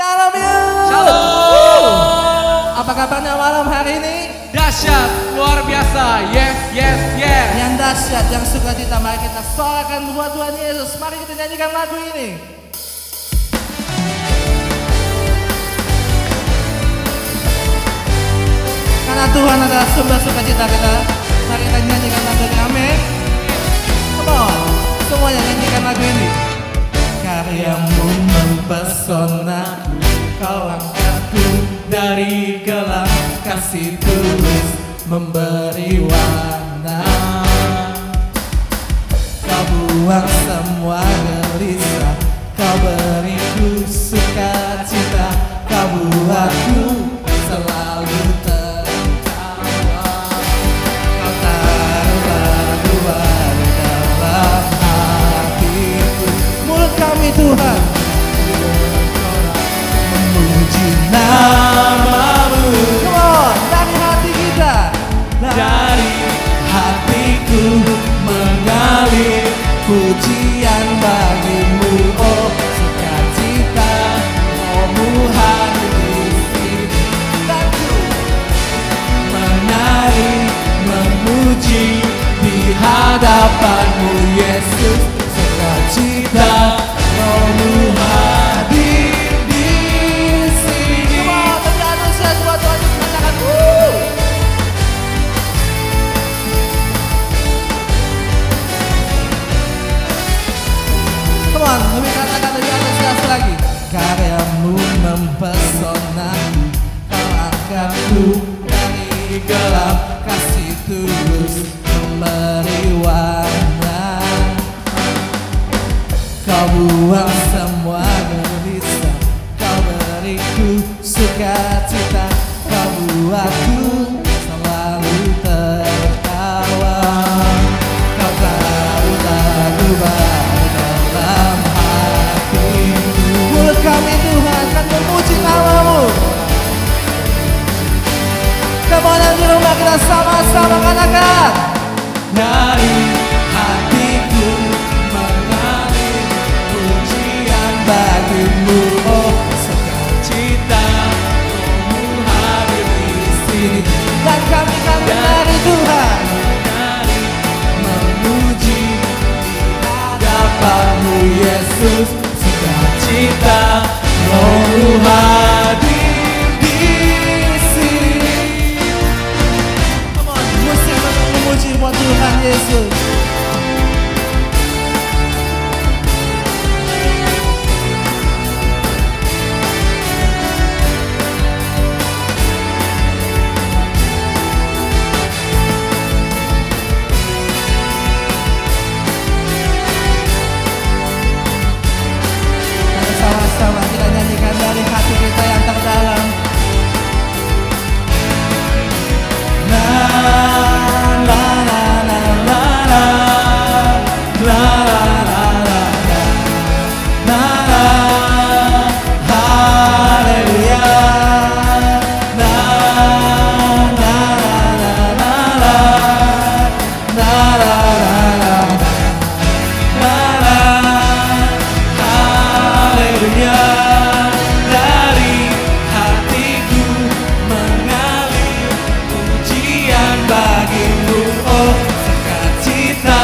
Shalom yuk. Shalom. Apa kabarnya malam hari ini? Dahsyat, luar biasa. Yes, yes, yes. Yang dahsyat, yang sukacita. Mari kita soalkan buat Tuhan Yesus. Mari kita nyanyikan lagu ini. Karena Tuhan adalah sumber sukacita kita. Mari kita nyanyikan lagu ini. Amin. Come on, semuanya nyanyikan lagu ini. Karyamu mempesona, kau angkatku dari gelap, kasih tulus memberi warna. Kau buang semua gelisah, kau beriku sukacita, kau buatku selalu tertawa. Kau taruh lagu baru dalam hatiku. Mulut kami Tuhan memuji namamu. Come on, dari hati kita, dari hatiku mengalir pujian bagimu. Oh sukacita, rohmu hadir di sini. Dan ku menari memuji di hadapanmu Yesus. Sukacita, rohmu hadir di sini. Come on, beri antusias buat Tuhan Yesus. Katakan Come on, lebih katakan lebih antusias lagi. Karyamu mempesona, kau angkatku dari gelap, kasih tulus memberi warna. Kau buang semua gelisah, kau beriku sukacita, kau buatku selalu tertawa. Kau taruh lagu baru dalam hatiku. Mulut kami Tuhan akan memuji namamu. Kemudian di rumah kita sama-sama katakan, dari hatiku mengalir pujian bagimu. Oh sukacita, rohmu hadir di sini. Dan kami akan menari Tuhan, memuji di hadapanmu Yesus. Sukacita, rohmu hadir di sini. Come on, musik memuji buat Tuhan Yesus. Sama-sama kita nyanyikan dari hati kita yang terdalam. La la la la la la la la la la la. Haleluya. La la la la la la la la la. Haleluya, dari hatiku mengalir pujian bagimu. Oh sukacita,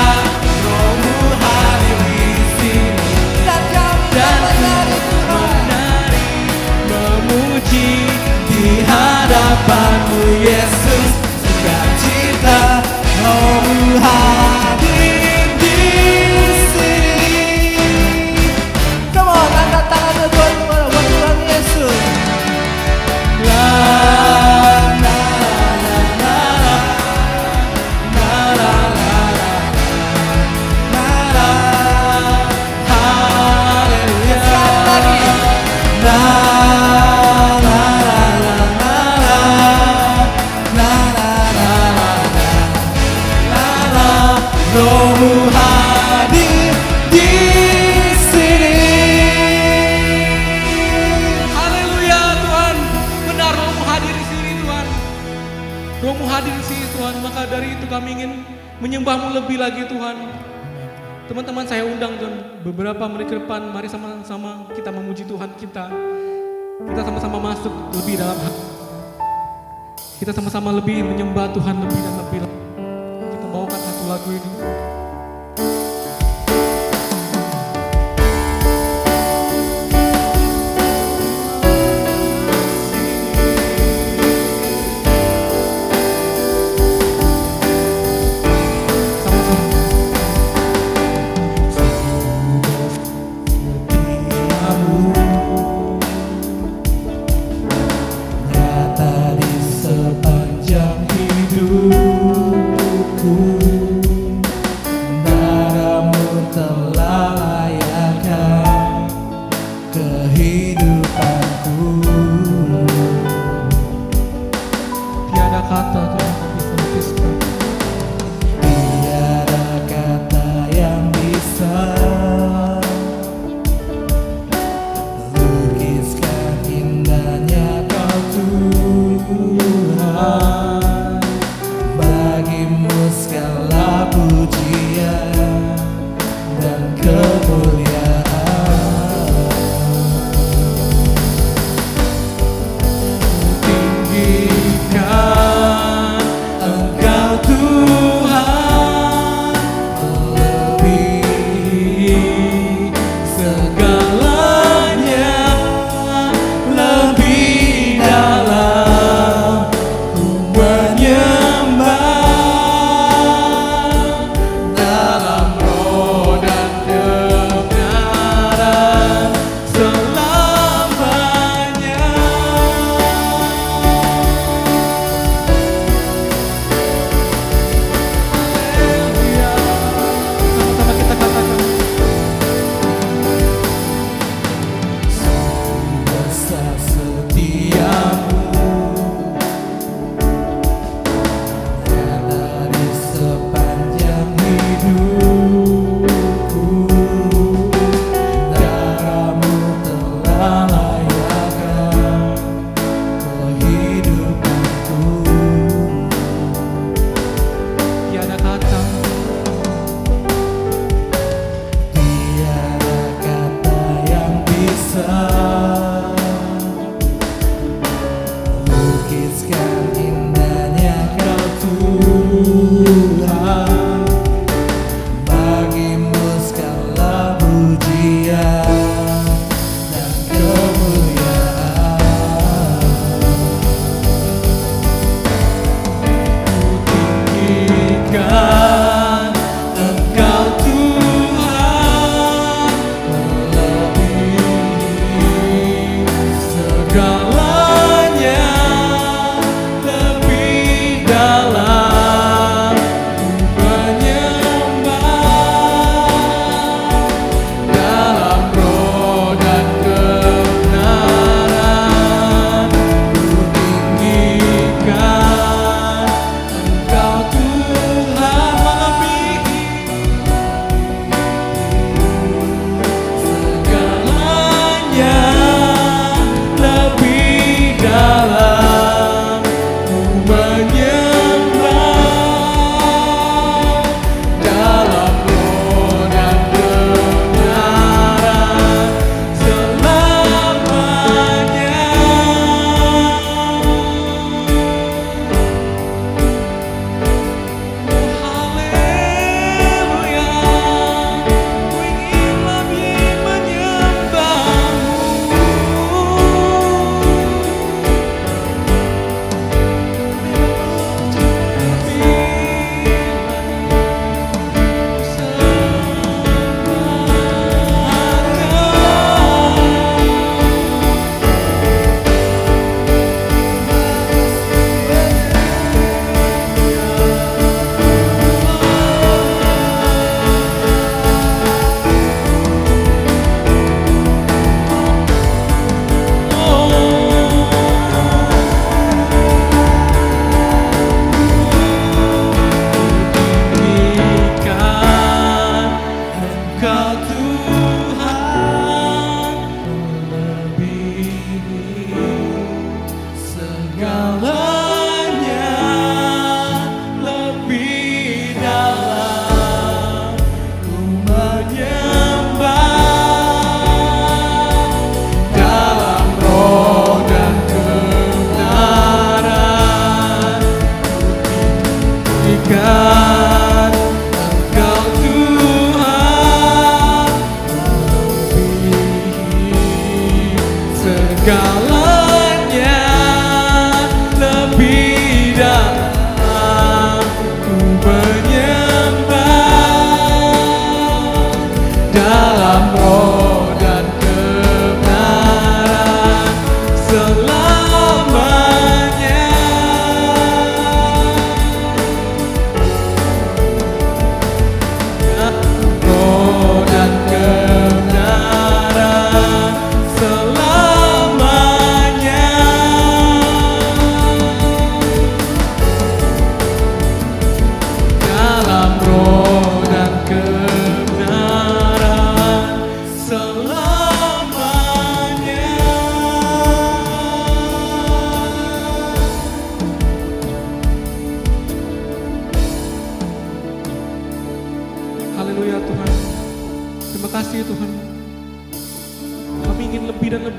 rohmu hadir di sini. Dan kami menari memuji di hadapanmu Yesus. Sukacita, rohmu hadir di sini. Come on, angkat tangannya buat Tuhan Yesus. La la la la la la la la. Haleluya. Sekali lagi. La la la la la la la la. Rohmu hadir di sini. Haleluya Tuhan. Benar Rohmu hadir di sini Tuhan. Rohmu hadir di sini Tuhan. Maka dari itu kami ingin menyembah-Mu lebih lagi Tuhan. Teman-teman saya undang Tuhan, beberapa menit ke depan, mari sama-sama kita memuji Tuhan kita. Kita sama-sama masuk lebih dalam hati. Kita sama-sama lebih menyembah Tuhan lebih dan lebih. Kita bawakan satu lagu ini.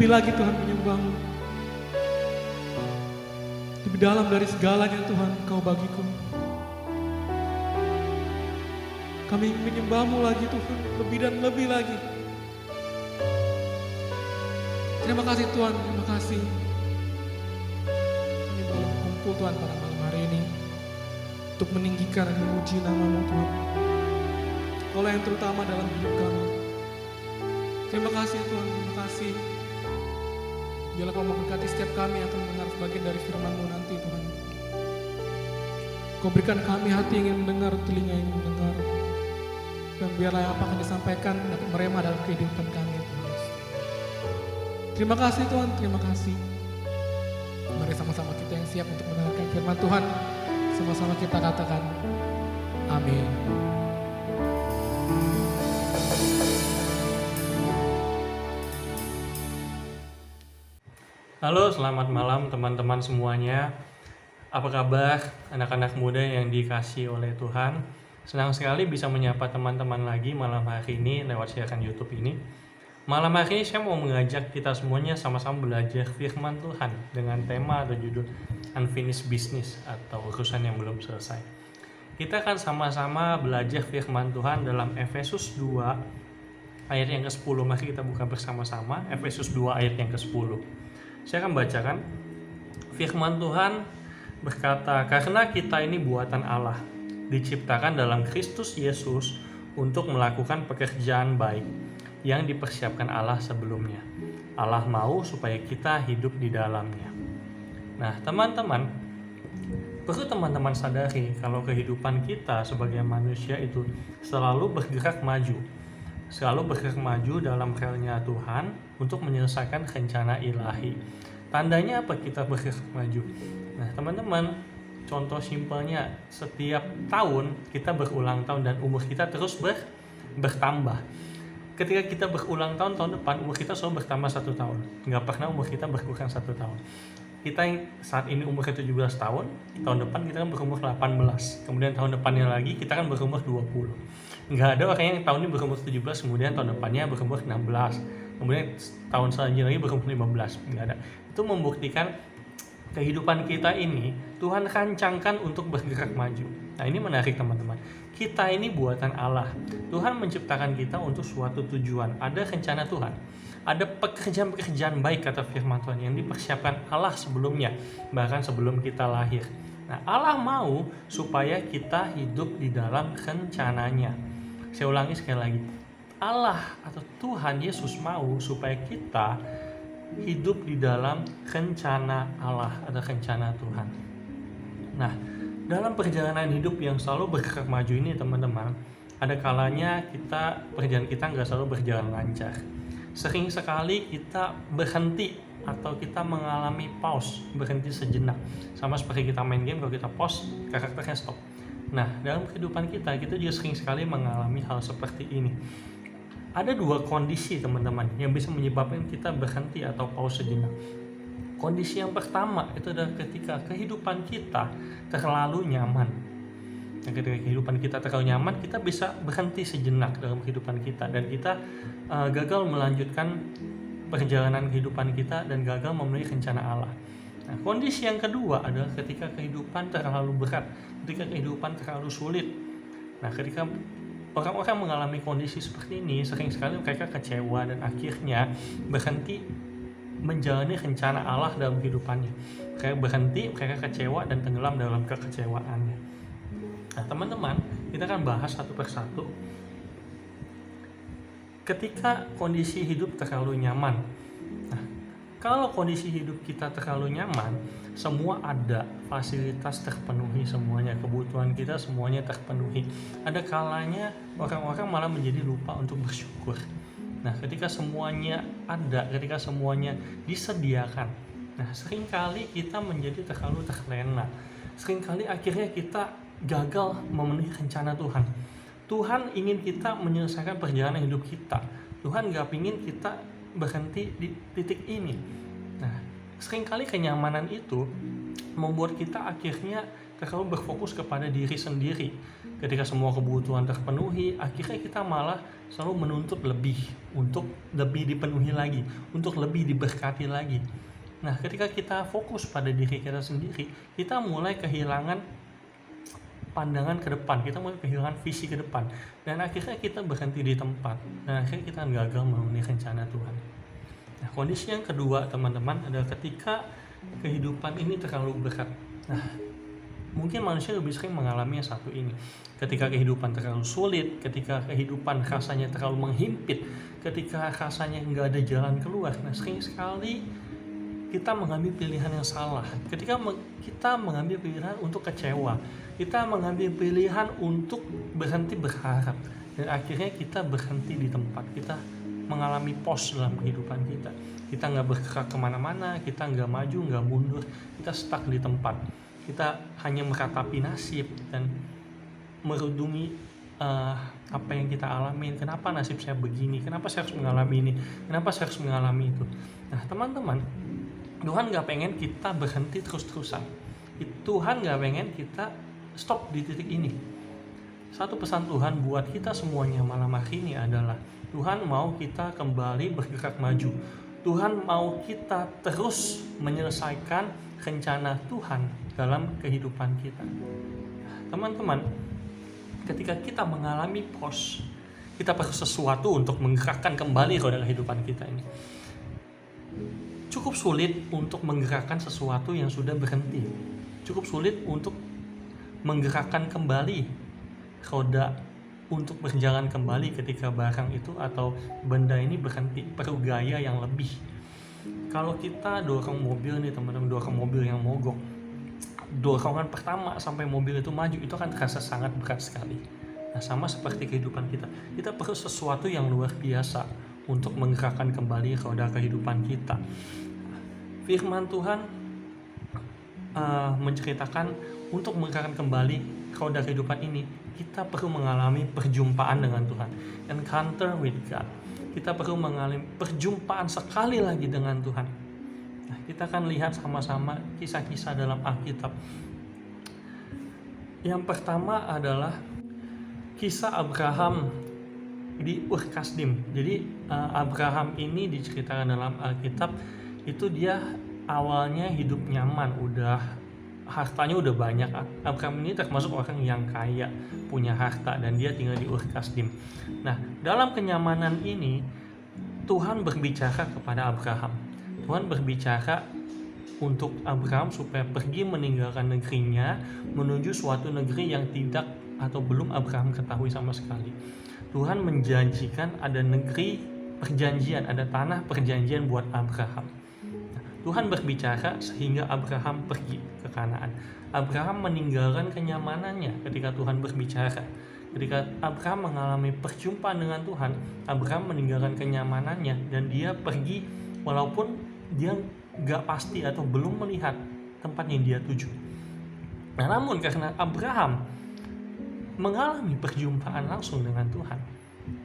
lebih lagi Tuhan menyembah-Mu. Lebih dalam dari segalanya Tuhan, Engkau bagiku. Kami ingin menyembah-Mu lagi Tuhan, lebih dan lebih lagi. Terima kasih Tuhan, terima kasih. Kami boleh berkumpul Tuhan pada malam hari ini untuk meninggikan dan memuji nama-Mu Tuhan. Kaulah yang terutama dalam hidup kami. Terima kasih Tuhan, terima kasih. Biarlah Kau memberkati setiap kami yang akan mendengar sebagian dari firman-Mu nanti Tuhan. Kau berikan kami hati yang ingin mendengar, telinga yang ingin mendengar. Dan biarlah apa yang disampaikan dapat merema dalam kehidupan kami Tuhan. Terima kasih Tuhan, terima kasih. Mari sama-sama kita yang siap untuk mendengarkan firman Tuhan. Sama-sama kita katakan, amin. Halo, selamat malam teman-teman semuanya. Apa kabar anak-anak muda yang dikasihi oleh Tuhan? Senang sekali bisa menyapa teman-teman lagi malam hari ini lewat siaran YouTube ini. Malam hari ini saya mau mengajak kita semuanya sama-sama belajar firman Tuhan dengan tema atau judul Unfinished Business atau urusan yang belum selesai. Kita akan sama-sama belajar firman Tuhan dalam Efesus 2 ayat yang ke-10. Mari kita buka bersama-sama Efesus 2 ayat yang ke-10. Saya akan bacakan. Firman Tuhan berkata, "Karena kita ini buatan Allah, diciptakan dalam Kristus Yesus untuk melakukan pekerjaan baik yang dipersiapkan Allah sebelumnya. Allah mau supaya kita hidup di dalamnya." Nah, teman-teman, perlu teman-teman sadari kalau kehidupan kita sebagai manusia itu selalu bergerak maju. Selalu bergerak maju dalam relnya Tuhan untuk menyelesaikan rencana ilahi. Tandanya apa kita bergerak maju? Nah, teman-teman, contoh simpelnya, setiap tahun kita berulang tahun dan umur kita terus bertambah. Ketika kita berulang tahun, tahun depan umur kita selalu bertambah 1 tahun. Nggak pernah umur kita berkurang 1 tahun. Kita yang saat ini umurnya 17 tahun, tahun depan kita kan berumur 18. Kemudian tahun depannya lagi kita kan berumur 20. Nggak ada orang yang tahun ini berumur 17, kemudian tahun depannya berumur 16. Kemudian tahun selanjutnya lagi berumur 15. Nggak ada. Itu membuktikan kehidupan kita ini Tuhan rancangkan untuk bergerak maju. Nah, ini menarik teman-teman. Kita ini buatan Allah. Tuhan menciptakan kita untuk suatu tujuan. Ada rencana Tuhan. Ada pekerjaan-pekerjaan baik kata firman Tuhan yang dipersiapkan Allah sebelumnya, bahkan sebelum kita lahir. Nah, Allah mau supaya kita hidup di dalam rencananya. Saya ulangi sekali lagi. Allah atau Tuhan Yesus mau supaya kita hidup di dalam rencana Allah atau rencana Tuhan. Nah, dalam perjalanan hidup yang selalu bergerak maju ini teman-teman, ada kalanya perjalanan kita nggak selalu berjalan lancar. Sering sekali kita berhenti atau kita mengalami pause, berhenti sejenak. Sama seperti kita main game, kalau kita pause, karakternya stop. Nah, dalam kehidupan kita juga sering sekali mengalami hal seperti ini. Ada 2 kondisi teman-teman yang bisa menyebabkan kita berhenti atau pause sejenak. Kondisi yang pertama itu adalah ketika kehidupan kita terlalu nyaman. Nah, ketika kehidupan kita terlalu nyaman, kita bisa berhenti sejenak dalam kehidupan kita dan kita gagal melanjutkan perjalanan kehidupan kita dan gagal memenuhi rencana Allah. Nah, kondisi yang kedua adalah ketika kehidupan terlalu berat, ketika kehidupan terlalu sulit. Nah, ketika orang-orang mengalami kondisi seperti ini, sering sekali mereka kecewa dan akhirnya berhenti menjalani rencana Allah dalam kehidupannya. Mereka berhenti, mereka kecewa dan tenggelam dalam kekecewaannya. Nah, teman-teman, kita akan bahas satu persatu. Ketika kondisi hidup terlalu nyaman. Nah, kalau kondisi hidup kita terlalu nyaman, semua ada, fasilitas terpenuhi semuanya, kebutuhan kita semuanya terpenuhi. Ada kalanya orang-orang malah menjadi lupa untuk bersyukur. Nah, ketika semuanya ada, ketika semuanya disediakan, nah seringkali kita menjadi terlalu terlena. Seringkali akhirnya kita gagal memenuhi rencana Tuhan. Tuhan ingin kita menyelesaikan perjalanan hidup kita. Tuhan gak ingin kita berhenti di titik ini. Nah, seringkali kenyamanan itu membuat kita akhirnya terlalu berfokus kepada diri sendiri. Ketika semua kebutuhan terpenuhi, akhirnya kita malah selalu menuntut lebih, untuk lebih dipenuhi lagi, untuk lebih diberkati lagi. Nah, ketika kita fokus pada diri kita sendiri, kita mulai kehilangan pandangan ke depan, kita mulai kehilangan visi ke depan, dan akhirnya kita berhenti di tempat, dan akhirnya kita gagal memenuhi rencana Tuhan. Nah, kondisi yang kedua teman-teman adalah ketika kehidupan ini terlalu berat. Nah, mungkin manusia lebih sering mengalami yang satu ini. Ketika kehidupan terlalu sulit, ketika kehidupan rasanya terlalu menghimpit, ketika rasanya nggak ada jalan keluar, nah sering sekali kita mengambil pilihan yang salah. Ketika kita mengambil pilihan untuk kecewa, kita mengambil pilihan untuk berhenti berharap, dan akhirnya kita berhenti di tempat, kita mengalami pause dalam kehidupan kita. Kita nggak bergerak kemana-mana, kita nggak maju, nggak mundur, kita stuck di tempat. Kita hanya meratapi nasib dan merundungi apa yang kita alamin. Kenapa nasib saya begini? Kenapa saya harus mengalami ini? Kenapa saya harus mengalami itu? Nah teman-teman, Tuhan nggak pengen kita berhenti terus-terusan. Tuhan nggak pengen kita stop di titik ini. Satu pesan Tuhan buat kita semuanya malam hari ini adalah Tuhan mau kita kembali bergerak maju. Tuhan mau kita terus menyelesaikan rencana Tuhan dalam kehidupan kita. Teman-teman, ketika kita mengalami pause, kita perlu sesuatu untuk menggerakkan kembali roda kehidupan kita ini. Cukup sulit untuk menggerakkan sesuatu yang sudah berhenti. Cukup sulit untuk menggerakkan kembali roda untuk berjalan kembali ketika barang itu atau benda ini berhenti. Perlu gaya yang lebih. Kalau kita dorong mobil nih teman-teman, dorong mobil yang mogok, dorongan pertama sampai mobil itu maju itu akan terasa sangat berat sekali. Nah, sama seperti kehidupan kita, kita perlu sesuatu yang luar biasa untuk menggerakkan kembali roda kehidupan kita. Firman Tuhan menceritakan untuk menggerakkan kembali roda kehidupan ini, kita perlu mengalami perjumpaan dengan Tuhan, encounter with God. Kita perlu mengalami perjumpaan sekali lagi dengan Tuhan. Nah, kita akan lihat sama-sama kisah-kisah dalam Alkitab. Yang pertama adalah kisah Abraham di Ur Kasdim. Jadi Abraham ini diceritakan dalam Alkitab, itu dia awalnya hidup nyaman, hartanya udah banyak. Abraham ini termasuk orang yang kaya, punya harta, dan dia tinggal di Ur Kasdim. Nah, dalam kenyamanan ini Tuhan berbicara kepada Abraham. Tuhan berbicara untuk Abraham supaya pergi meninggalkan negerinya menuju suatu negeri yang tidak atau belum Abraham ketahui sama sekali. Tuhan menjanjikan ada negeri perjanjian, ada tanah perjanjian buat Abraham. Tuhan berbicara sehingga Abraham pergi ke Kanaan. Abraham meninggalkan kenyamanannya ketika Tuhan berbicara. Ketika Abraham mengalami perjumpaan dengan Tuhan, Abraham meninggalkan kenyamanannya dan dia pergi walaupun dia gak pasti atau belum melihat tempat yang dia tuju. Nah, namun karena Abraham mengalami perjumpaan langsung dengan Tuhan,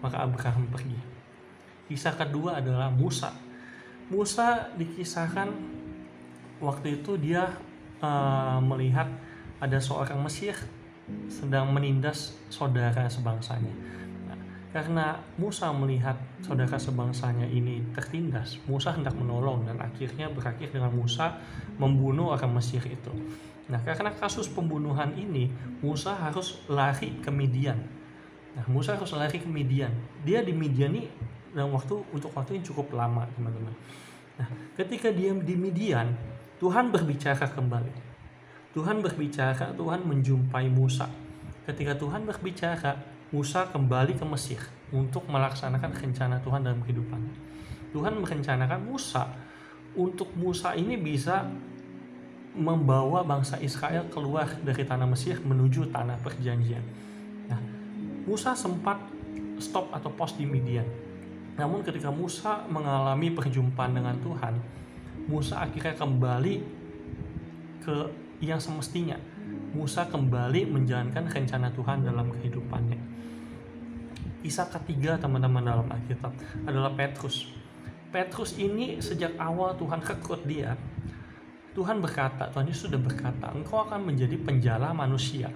maka Abraham pergi. Kisah kedua adalah Musa. Musa dikisahkan waktu itu dia melihat ada seorang Mesir sedang menindas saudara sebangsanya. Nah, karena Musa melihat saudara sebangsanya ini tertindas, Musa hendak menolong dan akhirnya berakhir dengan Musa membunuh orang Mesir itu. Nah, karena kasus pembunuhan ini, Musa harus lari ke Midian. Nah, Musa harus lari ke Midian. Dia di Midian ini dalam untuk waktu yang cukup lama, teman-teman. Nah, ketika dia di Midian, Tuhan berbicara kembali. Tuhan berbicara, Tuhan menjumpai Musa. Ketika Tuhan berbicara, Musa kembali ke Mesir untuk melaksanakan rencana Tuhan dalam kehidupannya. Tuhan merencanakan Musa untuk Musa ini bisa membawa bangsa Israel keluar dari tanah Mesir menuju tanah perjanjian. Nah, Musa sempat stop atau pause di Midian. Namun ketika Musa mengalami perjumpaan dengan Tuhan, Musa akhirnya kembali ke yang semestinya. Musa kembali menjalankan rencana Tuhan dalam kehidupannya. Kisah ketiga teman-teman dalam Alkitab adalah Petrus. Petrus ini sejak awal Tuhan rekrut dia. Tuhan Yesus sudah berkata, engkau akan menjadi penjala manusia.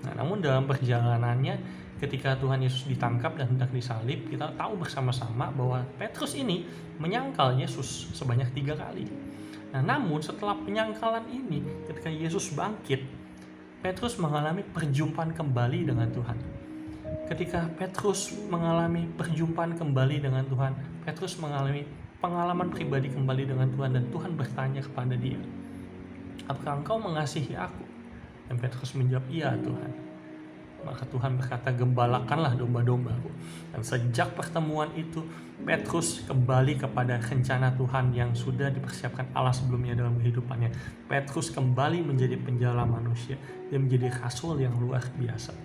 Nah, namun dalam perjalanannya ketika Tuhan Yesus ditangkap dan hendak disalib, kita tahu bersama-sama bahwa Petrus ini menyangkal Yesus sebanyak 3 kali. Nah, namun setelah penyangkalan ini, ketika Yesus bangkit, Petrus mengalami perjumpaan kembali dengan Tuhan. Ketika Petrus mengalami perjumpaan kembali dengan Tuhan, Petrus mengalami pengalaman pribadi kembali dengan Tuhan, dan Tuhan bertanya kepada dia, apakah engkau mengasihi aku? Dan Petrus menjawab, iya Tuhan. Maka Tuhan berkata, gembalakanlah domba-dombaku. Dan sejak pertemuan itu, Petrus kembali kepada rencana Tuhan yang sudah dipersiapkan Allah sebelumnya dalam kehidupannya. Petrus kembali menjadi penjala manusia dan menjadi rasul yang luar biasa.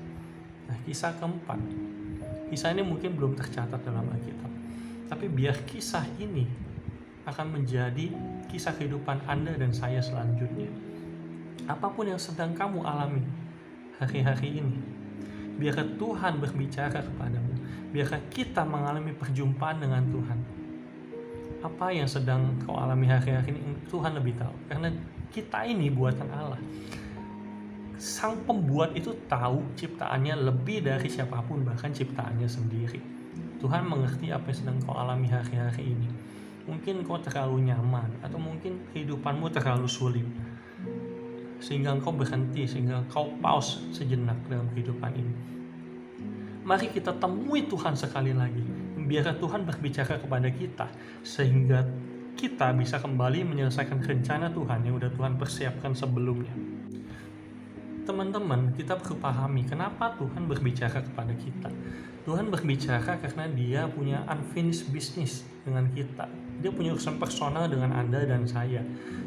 Nah, kisah keempat. Kisah ini mungkin belum tercatat dalam Alkitab. Tapi biar kisah ini akan menjadi kisah kehidupan Anda dan saya selanjutnya. Apapun yang sedang kamu alami hari-hari ini, biarkan Tuhan berbicara kepadamu. Biarkan kita mengalami perjumpaan dengan Tuhan. Apa yang sedang kau alami hari-hari ini, Tuhan lebih tahu. Karena kita ini buatan Allah. Sang pembuat itu tahu ciptaannya lebih dari siapapun, bahkan ciptaannya sendiri. Tuhan mengerti apa yang sedang kau alami hari-hari ini. Mungkin kau terlalu nyaman, atau mungkin kehidupanmu terlalu sulit, sehingga engkau berhenti, sehingga kau pause sejenak dalam kehidupan ini. Mari kita temui Tuhan sekali lagi. Biarkan Tuhan berbicara kepada kita, sehingga kita bisa kembali menyelesaikan rencana Tuhan yang sudah Tuhan persiapkan sebelumnya. Teman-teman, kita perlu pahami kenapa Tuhan berbicara kepada kita. Tuhan berbicara karena dia punya unfinished business dengan kita. Dia punya urusan personal dengan Anda dan saya.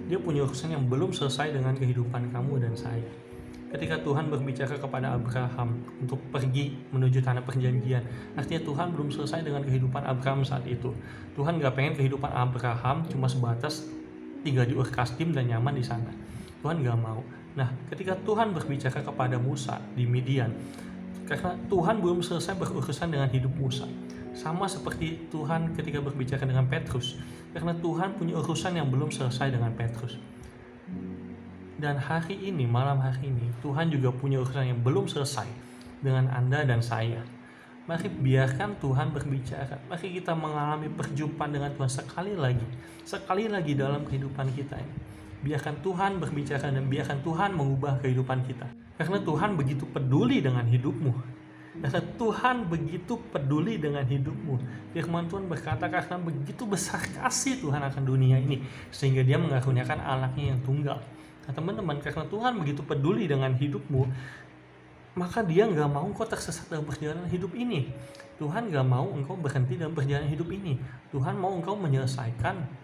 Dia punya urusan yang belum selesai dengan kehidupan kamu dan saya. Ketika Tuhan berbicara kepada Abraham untuk pergi menuju tanah perjanjian, artinya Tuhan belum selesai dengan kehidupan Abraham saat itu. Tuhan gak pengen kehidupan Abraham cuma sebatas tinggal di Ur Kasdim dan nyaman di sana. Tuhan gak mau. Nah, ketika Tuhan berbicara kepada Musa di Midian, karena Tuhan belum selesai berurusan dengan hidup Musa. Sama seperti Tuhan ketika berbicara dengan Petrus, karena Tuhan punya urusan yang belum selesai dengan Petrus. Dan hari ini, malam hari ini, Tuhan juga punya urusan yang belum selesai dengan Anda dan saya. Mari biarkan Tuhan berbicara. Mari kita mengalami perjumpaan dengan Tuhan sekali lagi dalam kehidupan kita ini. Biarkan Tuhan berbicara dan biarkan Tuhan mengubah kehidupan kita. Karena Tuhan begitu peduli dengan hidupmu. Karena Tuhan begitu peduli dengan hidupmu. Firman Tuhan berkata, karena begitu besar kasih Tuhan akan dunia ini, sehingga dia mengaruniakan anaknya yang tunggal. Nah teman-teman, karena Tuhan begitu peduli dengan hidupmu, maka dia gak mau engkau tersesat dalam perjalanan hidup ini. Tuhan gak mau engkau berhenti dalam perjalanan hidup ini. Tuhan mau engkau menyelesaikan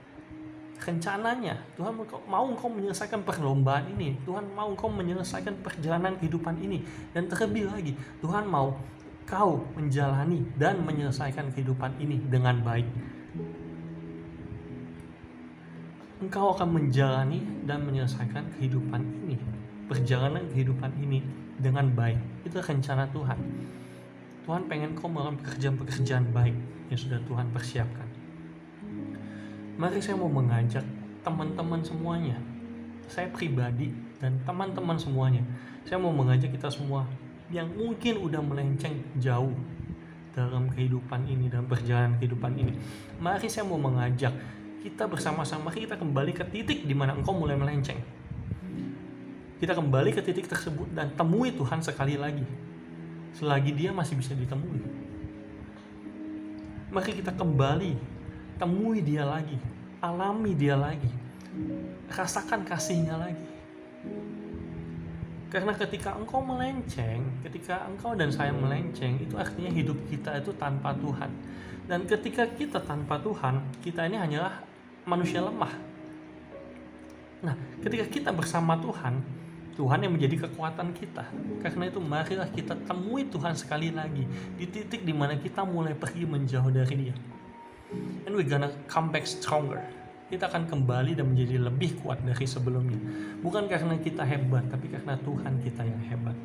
rencananya. Tuhan mau engkau menyelesaikan perlombaan ini. Tuhan mau engkau menyelesaikan perjalanan kehidupan ini. Dan terlebih lagi, Tuhan mau kau menjalani dan menyelesaikan kehidupan ini dengan baik. Engkau akan menjalani dan menyelesaikan kehidupan ini, perjalanan kehidupan ini dengan baik. Itu rencana Tuhan. Tuhan pengen kau melakukan pekerjaan-pekerjaan baik yang sudah Tuhan persiapkan. Mari saya mau mengajak teman-teman semuanya, saya pribadi dan teman-teman semuanya, saya mau mengajak kita semua yang mungkin udah melenceng jauh dalam kehidupan ini, dalam perjalanan kehidupan ini. Mari saya mau mengajak kita bersama-sama, kita kembali ke titik di mana engkau mulai melenceng. Kita kembali ke titik tersebut dan temui Tuhan sekali lagi, selagi dia masih bisa ditemui. Mari kita kembali, temui dia lagi, alami dia lagi, rasakan kasihnya lagi. Karena ketika engkau melenceng, ketika engkau dan saya melenceng, itu artinya hidup kita itu tanpa Tuhan. Dan ketika kita tanpa Tuhan, kita ini hanyalah manusia lemah. Nah, ketika kita bersama Tuhan, Tuhan yang menjadi kekuatan kita. Karena itu marilah kita temui Tuhan sekali lagi di titik di mana kita mulai pergi menjauh dari Dia. And we're gonna come back stronger. Kita akan kembali dan menjadi lebih kuat dari sebelumnya. Bukan karena kita hebat, tapi karena Tuhan kita yang hebat.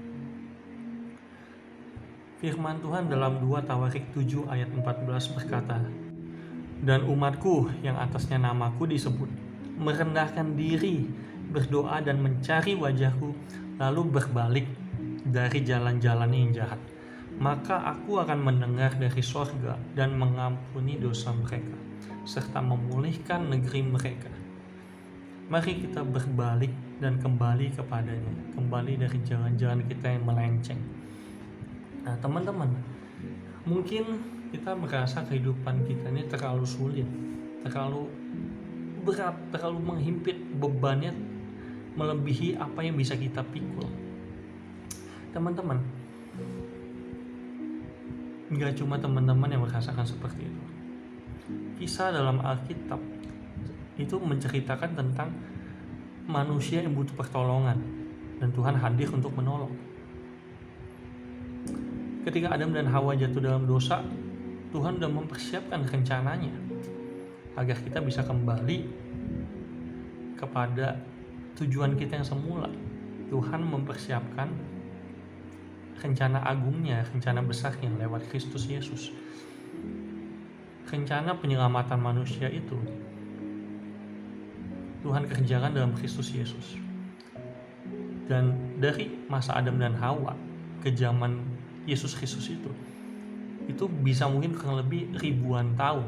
Firman Tuhan dalam 2 Tawarik 7 ayat 14 berkata, dan umatku yang atasnya namaku disebut merendahkan diri, berdoa dan mencari wajahku, lalu berbalik dari jalan-jalan yang jahat, maka aku akan mendengar dari sorga dan mengampuni dosa mereka, serta memulihkan negeri mereka. Mari kita berbalik dan kembali kepadanya, kembali dari jalan-jalan kita yang melenceng. Nah teman-teman, mungkin kita merasa kehidupan kita ini terlalu sulit, terlalu berat, terlalu menghimpit, bebannya melebihi apa yang bisa kita pikul. Teman-teman, nggak cuma teman-teman yang merasakan seperti itu. Kisah dalam Alkitab itu menceritakan tentang manusia yang butuh pertolongan dan Tuhan hadir untuk menolong. Ketika Adam dan Hawa jatuh dalam dosa, Tuhan sudah mempersiapkan rencananya agar kita bisa kembali kepada tujuan kita yang semula. Tuhan mempersiapkan rencana agungnya, rencana besarnya lewat Kristus Yesus. Rencana penyelamatan manusia itu Tuhan kerjakan dalam Kristus Yesus. Dan dari masa Adam dan Hawa ke zaman Yesus Kristus itu bisa mungkin kurang lebih ribuan tahun.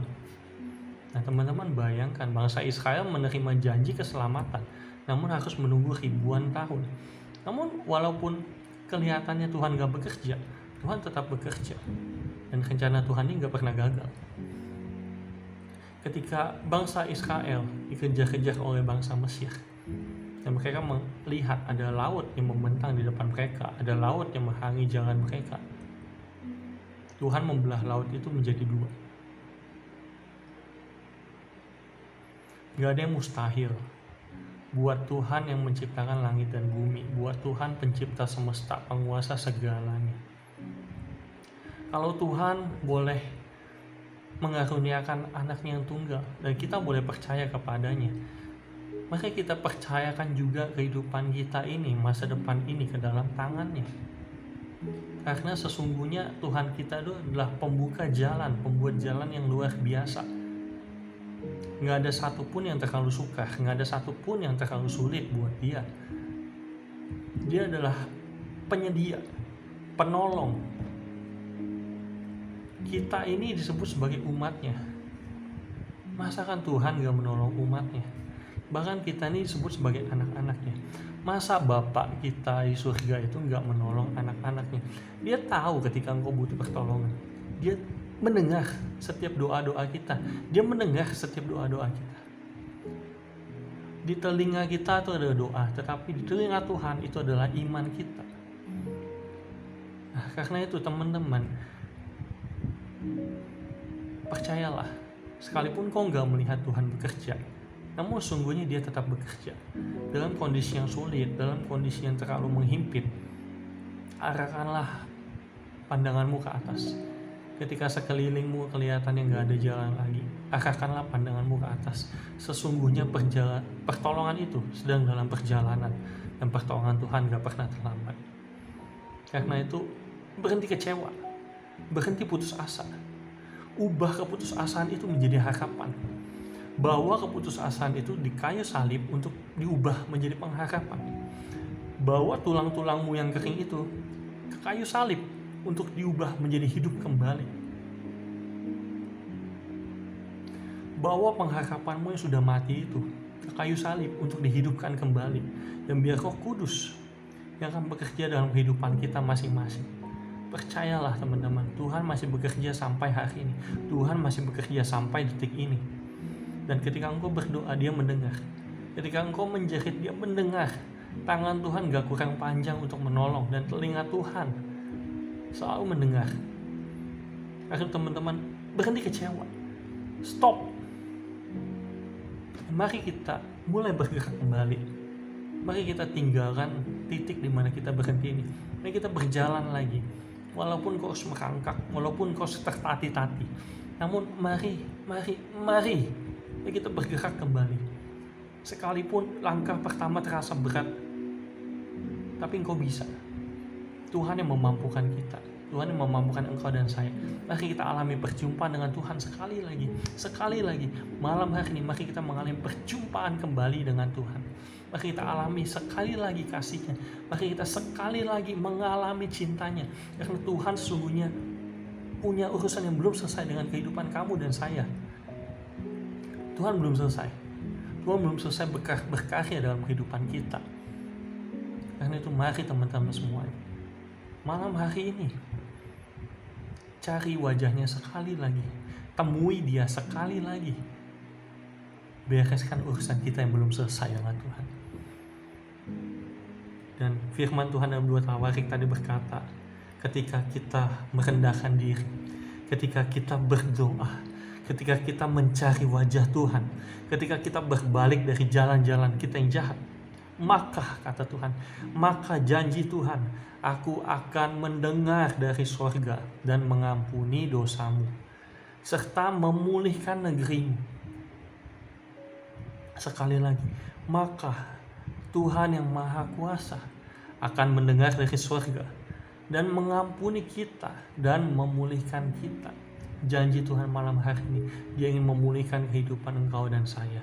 Nah teman-teman bayangkan, bangsa Israel menerima janji keselamatan, namun harus menunggu ribuan tahun. Namun walaupun kelihatannya Tuhan gak bekerja, Tuhan tetap bekerja. Dan rencana Tuhan ini gak pernah gagal. Ketika bangsa Israel dikejar-kejar oleh bangsa Mesir, dan mereka melihat ada laut yang membentang di depan mereka, ada laut yang menghalangi jalan mereka, Tuhan membelah laut itu menjadi dua. Gak ada yang mustahil buat Tuhan yang menciptakan langit dan bumi, buat Tuhan pencipta semesta, penguasa segalanya. Kalau Tuhan boleh mengaruniakan anaknya yang tunggal dan kita boleh percaya kepadanya, maka kita percayakan juga kehidupan kita ini, masa depan ini ke dalam tangannya. Karena sesungguhnya Tuhan kita itu adalah pembuka jalan, pembuat jalan yang luar biasa. Nggak ada satupun yang terlalu sukar, nggak ada satupun yang terlalu sulit buat dia. Dia adalah penyedia, penolong. Kita ini disebut sebagai umatnya. Masa kan Tuhan nggak menolong umatnya? Bahkan kita ini disebut sebagai anak-anaknya. Masa Bapak kita di surga itu nggak menolong anak-anaknya? Dia tahu ketika engkau butuh pertolongan. Dia mendengar setiap doa-doa kita. Dia mendengar setiap doa-doa kita. Di telinga kita itu ada doa, tetapi di telinga Tuhan itu adalah iman kita. Nah, karena itu teman-teman, percayalah, sekalipun kau nggak melihat Tuhan bekerja, namun sungguhnya dia tetap bekerja. Dalam kondisi yang sulit, dalam kondisi yang terlalu menghimpit, arahkanlah pandanganmu ke atas. Ketika sekelilingmu kelihatannya nggak ada jalan lagi, arahkanlah pandanganmu ke atas. Sesungguhnya pertolongan itu sedang dalam perjalanan, dan pertolongan Tuhan nggak pernah terlambat. Karena itu, berhenti kecewa, berhenti putus asa. Ubah keputusasaan itu menjadi harapan. Bawa keputusasaan itu di kayu salib untuk diubah menjadi pengharapan. Bawa tulang-tulangmu yang kering itu ke kayu salib untuk diubah menjadi hidup kembali. Bawa pengharapanmu yang sudah mati itu ke kayu salib untuk dihidupkan kembali. Dan biar Roh Kudus yang akan bekerja dalam kehidupan kita masing-masing. Percayalah teman-teman, Tuhan masih bekerja sampai hari ini. Tuhan masih bekerja sampai detik ini. Dan ketika engkau berdoa, dia mendengar. Ketika engkau menjerit, dia mendengar. Tangan Tuhan gak kurang panjang untuk menolong. Dan telinga Tuhan selalu mendengar. Akhirnya teman-teman, berhenti kecewa. Stop. Mari kita mulai bergerak kembali. Mari kita tinggalkan titik di mana kita berhenti ini. Mari kita berjalan lagi. Walaupun kau harus merangkak, walaupun kau harus tertati-tati. Namun mari kita bergerak kembali. Sekalipun langkah pertama terasa berat, tapi engkau bisa. Tuhan yang memampukan kita. Tuhan yang memampukan engkau dan saya. Mari kita alami perjumpaan dengan Tuhan sekali lagi. Malam hari ini mari kita mengalami perjumpaan kembali dengan Tuhan. Mari kita alami sekali lagi kasih-Nya. Mari kita sekali lagi mengalami cintanya. Karena Tuhan sesungguhnya punya urusan yang belum selesai dengan kehidupan kamu dan saya. Tuhan belum selesai. Tuhan belum selesai berkarya dalam kehidupan kita. Karena itu mari teman-teman semuanya, malam hari ini cari wajahnya sekali lagi, temui dia sekali lagi, bereskan urusan kita yang belum selesai dengan Tuhan. Dan firman Tuhan dalam 2 Tawarik tadi berkata, ketika kita merendahkan diri, ketika kita berdoa, ketika kita mencari wajah Tuhan, ketika kita berbalik dari jalan-jalan kita yang jahat, maka kata Tuhan, maka janji Tuhan, aku akan mendengar dari sorga dan mengampuni dosamu, serta memulihkan negerimu. Sekali lagi, maka Tuhan yang Maha Kuasa akan mendengar dari sorga dan mengampuni kita dan memulihkan kita. Janji Tuhan malam hari ini, Dia ingin memulihkan kehidupan engkau dan saya.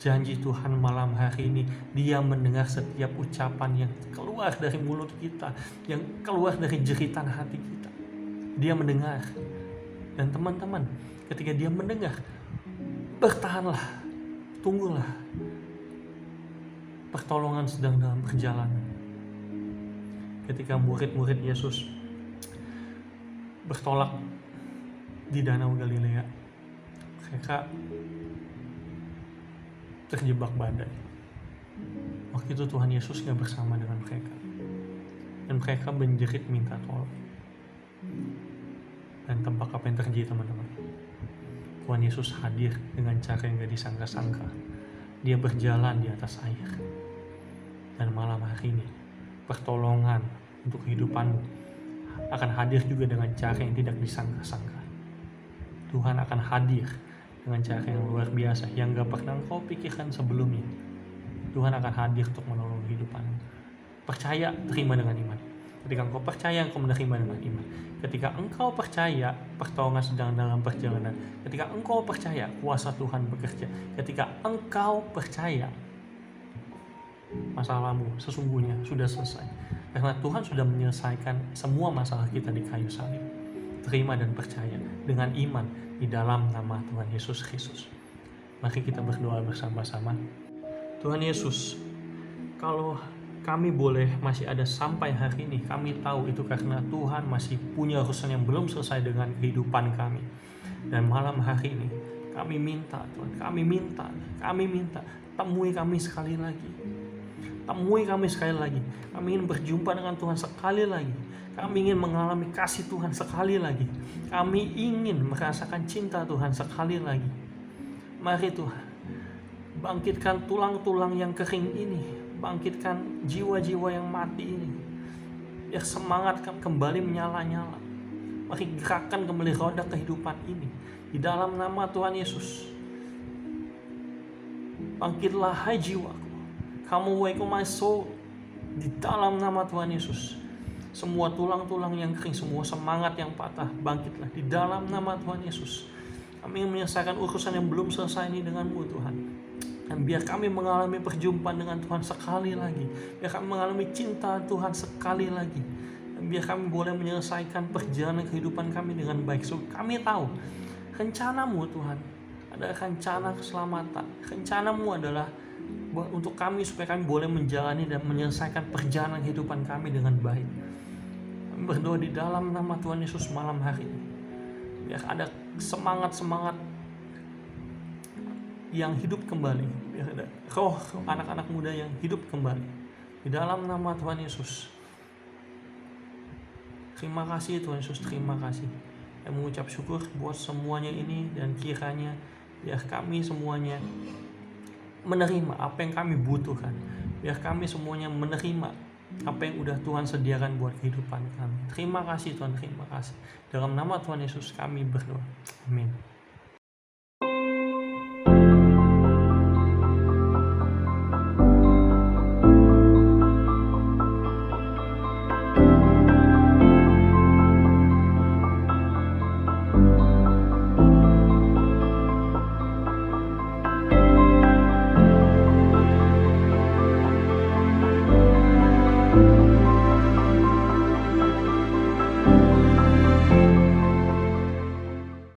Janji Tuhan malam hari ini, Dia mendengar setiap ucapan yang keluar dari mulut kita, yang keluar dari jeritan hati kita. Dia mendengar. Dan teman-teman, ketika Dia mendengar, bertahanlah, tunggulah. Pertolongan sedang dalam perjalanan. Ketika murid-murid Yesus bertolak di Danau Galilea, mereka terjebak badai. Waktu itu Tuhan Yesus gak bersama dengan mereka, dan mereka menjerit minta tolong. Dan tebak apa yang terjadi teman-teman? Tuhan Yesus hadir dengan cara yang gak disangka-sangka. Dia berjalan di atas air. Dan malam hari ini, pertolongan untuk kehidupanmu akan hadir juga dengan cara yang tidak disangka-sangka. Tuhan akan hadir dengan cara yang luar biasa, yang gak pernah kau pikirkan sebelumnya. Tuhan akan hadir untuk menolong kehidupanmu. Percaya, terima dengan iman. Ketika engkau percaya, engkau menerima dengan iman. Ketika engkau percaya, pertolongan sedang dalam perjalanan. Ketika engkau percaya, kuasa Tuhan bekerja. Ketika engkau percaya, masalahmu sesungguhnya sudah selesai. Karena Tuhan sudah menyelesaikan semua masalah kita di kayu salib. Terima dan percaya dengan iman di dalam nama Tuhan Yesus Kristus. Mari kita berdoa bersama-sama. Tuhan Yesus, kalau kami boleh masih ada sampai hari ini, kami tahu itu karena Tuhan masih punya urusan yang belum selesai dengan kehidupan kami. Dan malam hari ini kami minta Tuhan, kami minta temui kami sekali lagi. Temui kami sekali lagi. Kami ingin berjumpa dengan Tuhan sekali lagi. Kami ingin mengalami kasih Tuhan sekali lagi. Kami ingin merasakan cinta Tuhan sekali lagi. Mari Tuhan, bangkitkan tulang-tulang yang kering ini. Bangkitkan jiwa-jiwa yang mati ini. Biar semangat kembali menyala-nyala. Mari gerakkan kembali roda kehidupan ini. Di dalam nama Tuhan Yesus. Bangkitlah hai jiwaku. Come awake my soul. Di dalam nama Tuhan Yesus. Semua tulang-tulang yang kering, semua semangat yang patah, bangkitlah di dalam nama Tuhan Yesus. Kami ingin menyelesaikan urusan yang belum selesai ini dengan-Mu Tuhan. Dan biar kami mengalami perjumpaan dengan Tuhan sekali lagi. Biar kami mengalami cinta Tuhan sekali lagi. Dan biar kami boleh menyelesaikan perjalanan kehidupan kami dengan baik. So, kami tahu rencana-Mu Tuhan adalah rencana keselamatan. Rencana-Mu adalah untuk kami supaya kami boleh menjalani dan menyelesaikan perjalanan kehidupan kami dengan baik. Kami berdoa di dalam nama Tuhan Yesus malam hari ini. Biar ada semangat-semangat yang hidup kembali. Biar ada roh anak-anak muda yang hidup kembali. Di dalam nama Tuhan Yesus. Terima kasih Tuhan Yesus, terima kasih. Saya mengucap syukur buat semuanya ini, dan kiranya biar kami semuanya menerima apa yang kami butuhkan. Biar kami semuanya menerima apa yang udah Tuhan sediakan buat kehidupan kami. Terima kasih Tuhan, terima kasih. Dalam nama Tuhan Yesus kami berdoa. Amin.